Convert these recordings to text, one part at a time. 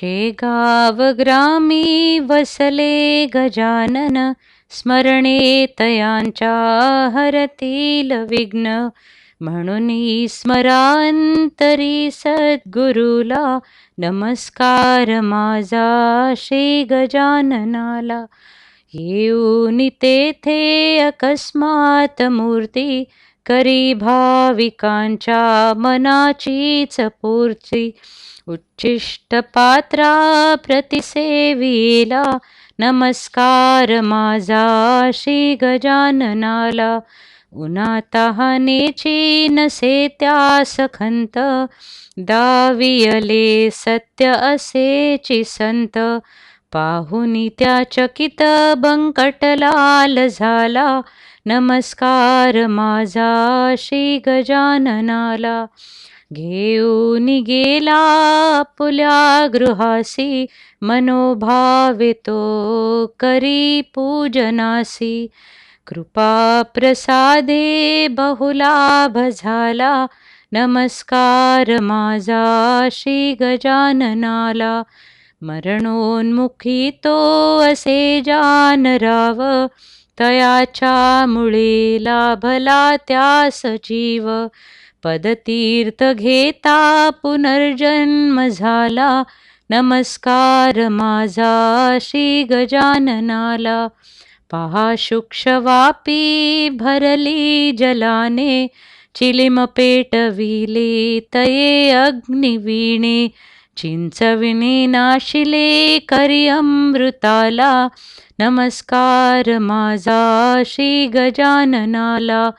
शेगाव ग्रामी वसले गजानन, स्मरणे तयांच्या हरतील विघ्न. म्हणून स्मरांतरी सद्गुरुला, नमस्कार माझा श्री गजाननाला. येऊन तेथे अकस्मात मूर्ती, करी भाविकांच्या मनाचीच पूर्ती. उच्छिष्ट पात्रा प्रतिसेविला, नमस्कार माझा श्री गजाननाला. उन्हाताहानेची नसे त्यास खंत, दावियले सत्य असेची संत. पाहुनी त्या चकित बंकटलाल झाला, नमस्कार माझा श्री गजाननाला. घेऊन गेला आपुल्या गृहासी, मनोभावे तो करी पूजनासी. कृपा प्रसादे बहुलाभ झाला, नमस्कार माझा श्री गजाननाला. मरणोन्मुखी तो असे जानराव, तयाच्या मुळे लाभला त्यास जीव. पदतीर्थ घेता पुनर्जन्म झाला, नमस्कार माझा श्री गजाननाला. पहा शुक्षवापी भरली जलाने, चिलिम पेटविले तये अग्निवीणे. चिंचविणे नाशिले करी अमृताला, नमस्कार माझा श्री गजाननाला.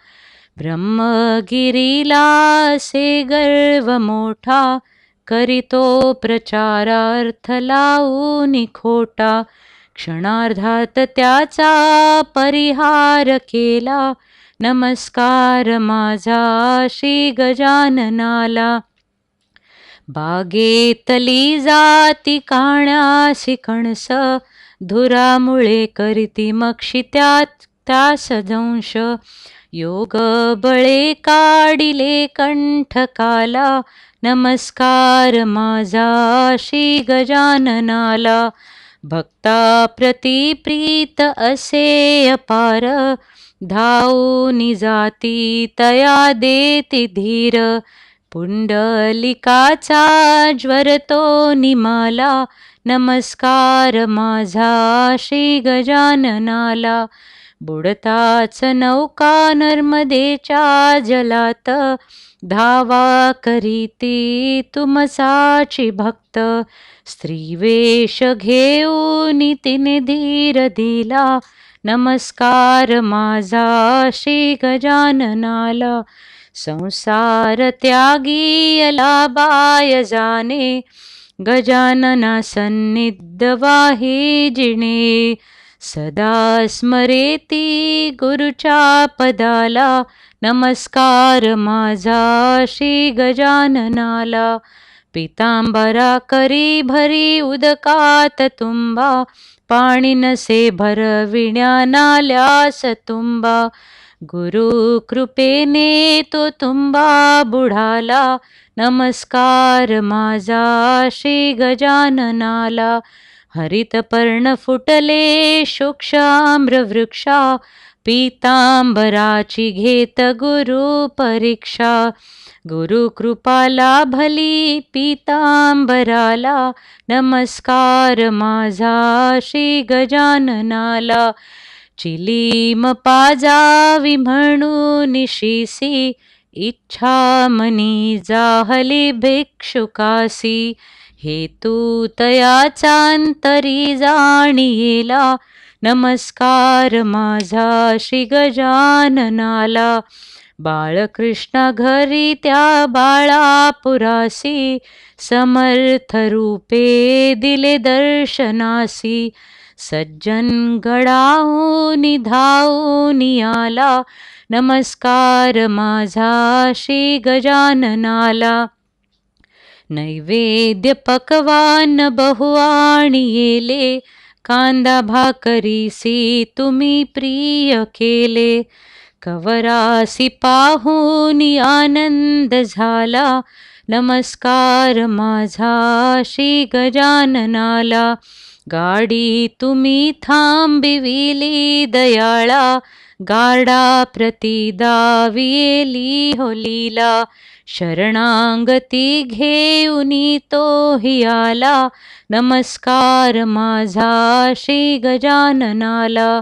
ब्रह्मगिरीला से गर्व मोठा, करीतो प्रचारार्थ लावून खोटा. क्षणार्धात त्याचा परिहार केला, नमस्कार माझा श्री गजाननाला. बागेतली जाती काण्यासी कणस, धुरामुळे करीती मक्षी त्यास दंश. योग बळे काढिले कंठकाला, नमस्कार माझा श्री गजाननाला. भक्ता प्रति प्रीत असे अपार, धावूनी जाती तया देती धीर. पुंडलिकाचा ज्वरतो निमाला, नमस्कार माझा श्री गजाननाला. बुडताच नौका नर्मदेच्या जलात, धावा करीती तुमसाची भक्त. स्त्रीवेश घेऊन तिने धीर दिला, नमस्कार माझा श्री गजाननाला. संसार त्यागी अला बाय जाणे, गजानना सन्निध वाहे जिणे. सदा स्मरेती गुरुच्या पदाला, नमस्कार माझा श्री गजाननाला. पितांबरा करी भरी उदकात तुंबा, पाणी नसे भरविण्या नाल्यास तुंबा. गुरु कृपेने तो तुंबा बुडाला, नमस्कार माझा श्री गजाननाला. हरित पर्ण फुटले शुक्षाम्र वृक्षा, पीतांबराची घेत गुरु परीक्षा. गुरु कृपा लाभली पीतांबराला, नमस्कार माझा श्री गजाननाला. चिलीम पाजावी म्हणून शिसी, इच्छा मनी जाहली भिक्षुकासी. हेतू तयाचा अंतरी जाणियेला, नमस्कार माझा श्री गजाननाला. बाळकृष्ण घरी त्या बाळापुरासी, समर्थ रूपे दिले दर्शनासी. सज्जन गडाहून धावून आला, नमस्कार माझा श्री गजाननाला. नैवेद्य पकवान बहु आणिले, कांदा भाकरीसी तुम्ही प्रिय केले. कवरासी पाहून आनंद झाला, नमस्कार माझा श्री गजाननाला. गाडी तुम्ही थांबिविली दयाळा, गाडा प्रती दावियेली हो लीला. शरणांगती घेऊनी तोही आला, नमस्कार माझा श्री गजाननाला.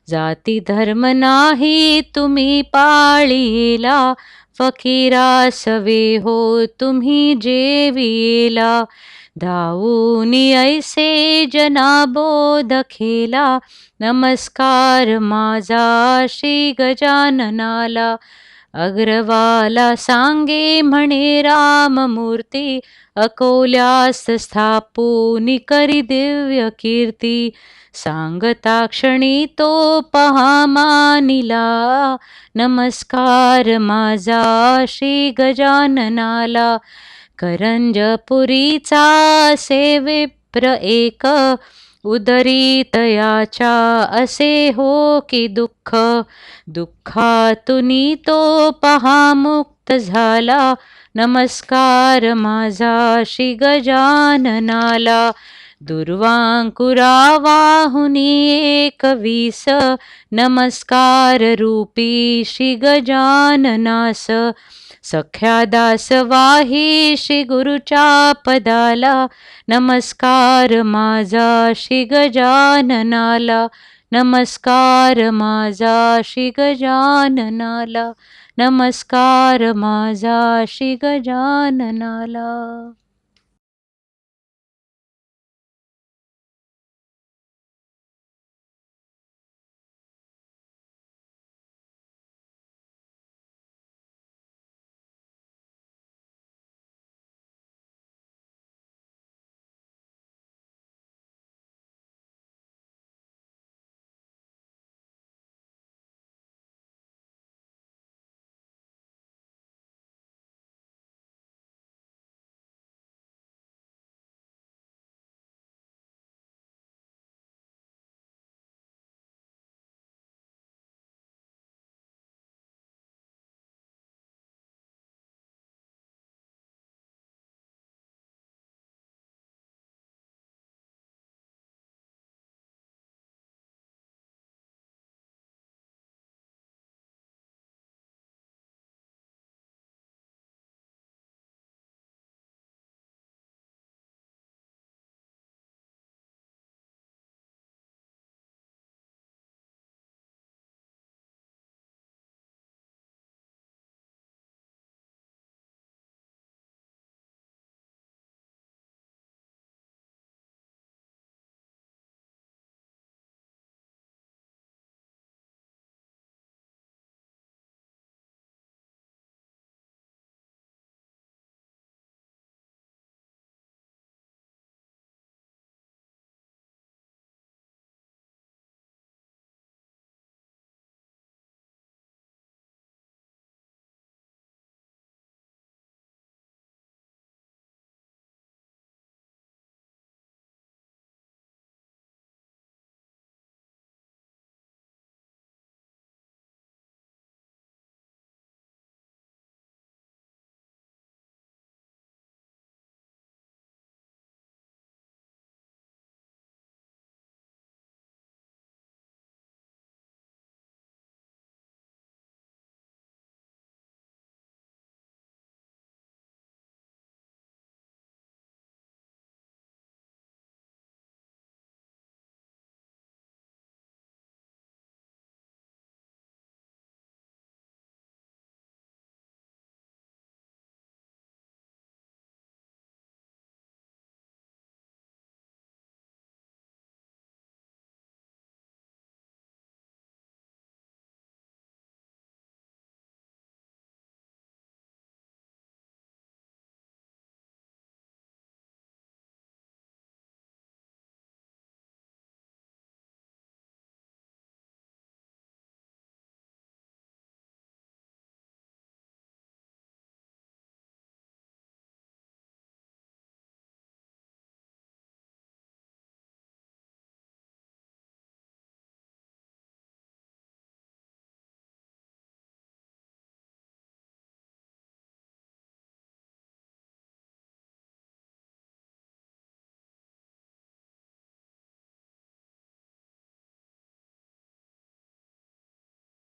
जाती धर्म नाही तुम्ही पाळीला, फकीरास वे हो तुम्ही जेविला. धावूनी ऐसे जना बोध केला, नमस्कार माझा श्री गजाननाला. अग्रवाला सांगे म्हणे राममूर्ती, अकोल्यास स्थापूनी करी दिव्य कीर्ती. सांगता क्षणी तो पहा मानिला, नमस्कार माझा श्री गजाननाला. करंजपुरीचा असे विप्र एक, उदरी तयाच्या असे हो की दुःख. दुःखातुनी तो पहा मुक्त झाला, नमस्कार माझा श्री गजाननाला. दुर्वांकुरा वाहुनी 21, नमस्कार रूपी श्री गजाननास. सख्या दास वाही श्री गुरुच्या पदाला, नमस्कार माझा श्री गजाननाला. नमस्कार माझा श्री गजाननाला. नमस्कार माझा श्री गजाननाला.